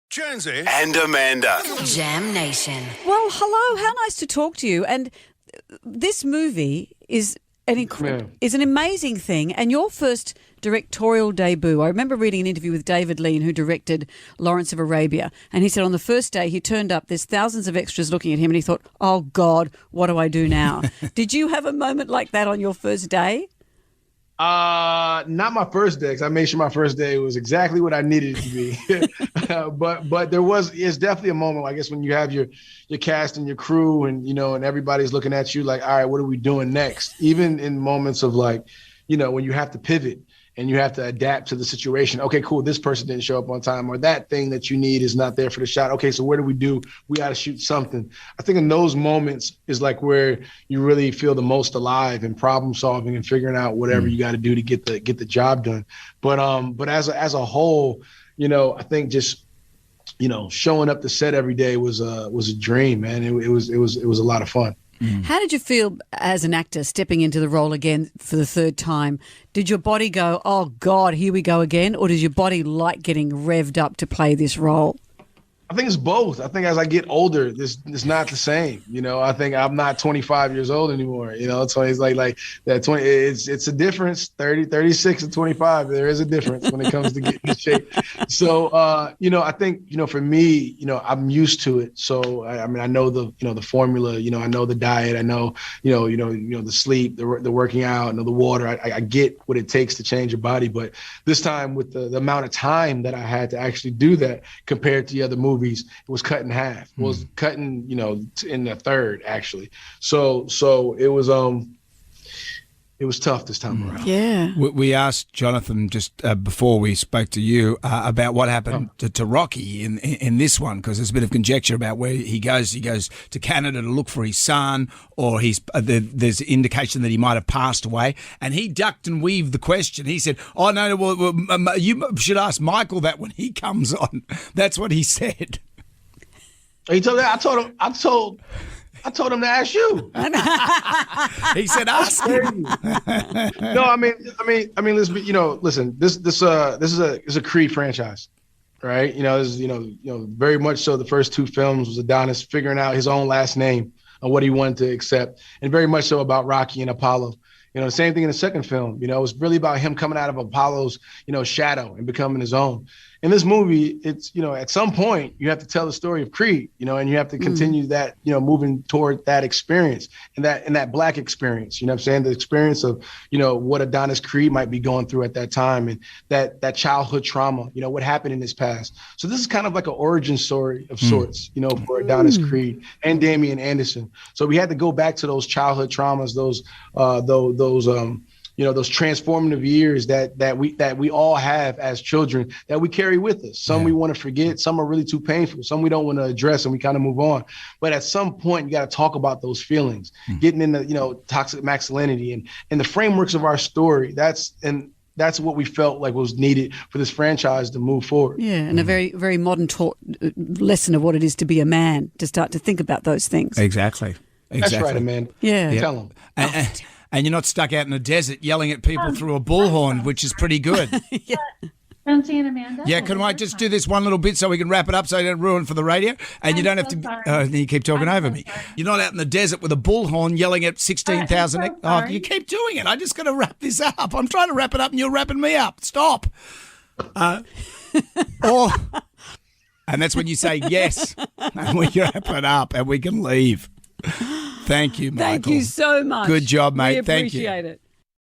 Jonesy and Amanda. Jam Nation. Well, hello. How nice to talk to you. And this movie is is an amazing thing. And your first directorial debut, I remember reading an interview with David Lean, who directed Lawrence of Arabia. And he said on the first day he turned up, there's thousands of extras looking at him, and he thought, oh, God, what do I do now? Did you have a moment like that on your first day? Not my first day, because I made sure my first day was exactly what I needed it to be. but it's definitely a moment, I guess, when you have your cast and your crew and, and everybody's looking at you like, all right, what are we doing next? Even in moments of when you have to pivot and you have to adapt to the situation. Okay, cool. This person didn't show up on time, or that thing that you need is not there for the shot. Okay, so what do? We got to shoot something. I think in those moments is like where you really feel the most alive and problem solving and figuring out whatever you got to do to get the job done. But as a whole, I think just showing up to set every day was a dream, man. It was a lot of fun. How did you feel as an actor stepping into the role again for the third time? Did your body go, oh, God, here we go again? Or did your body like getting revved up to play this role? I think it's both. I think as I get older, it's not the same. I think I'm not 25 years old anymore. So it's like that 20. It's a difference. 30, 36, and 25. There is a difference when it comes to getting in shape. So I think for me, I'm used to it. So I know the formula. I know the diet. I know the sleep, the working out, the water. I get what it takes to change your body. But this time with the amount of time that I had to actually do that compared to the other movies, it was cut in half. It was cut in, in a third actually. So it was tough this time around. Yeah. We asked Jonathan just before we spoke to you about what happened to Rocky in this one, because there's a bit of conjecture about where he goes. He goes to Canada to look for his son, or there's indication that he might have passed away. And he ducked and weaved the question. He said, "Oh no, well, you should ask Michael that when he comes on." That's what he said. He told that. I told him to ask you. He said, "Ask him." No, I mean, let's be, listen. This is a Creed franchise, right? Very much so. The first two films was Adonis figuring out his own last name and what he wanted to accept, and very much so about Rocky and Apollo. The same thing in the second film. It was really about him coming out of Apollo's, shadow and becoming his own. In this movie, it's, at some point you have to tell the story of Creed, and you have to continue that, moving toward that experience and that Black experience, what I'm saying? The experience of, what Adonis Creed might be going through at that time, and that childhood trauma, what happened in his past. So this is kind of like an origin story of sorts, for Adonis Creed and Damian Anderson. So we had to go back to those childhood traumas, those transformative years that we all have as children that we carry with us. Some we want to forget, some are really too painful, some we don't want to address, and we kind of move on. But at some point, you got to talk about those feelings, getting into, toxic masculinity and the frameworks of our story. That's what we felt like was needed for this franchise to move forward. Yeah, and a very, very modern lesson of what it is to be a man, to start to think about those things. Exactly. That's right, Amanda. Yeah. Tell them. And you're not stuck out in the desert yelling at people through a bullhorn, which is pretty good. Yeah. Jonesy and Amanda. Yeah, can I just do this one little bit so we can wrap it up so you don't ruin it for the radio? And you don't have to. You keep talking over me. You're not out in the desert with a bullhorn yelling at 16,000. Oh, you keep doing it. I just got to wrap this up. I'm trying to wrap it up and you're wrapping me up. Stop. And that's when you say yes, and we wrap it up and we can leave. Thank you, Michael. Thank you so much. Good job, mate. We appreciate it.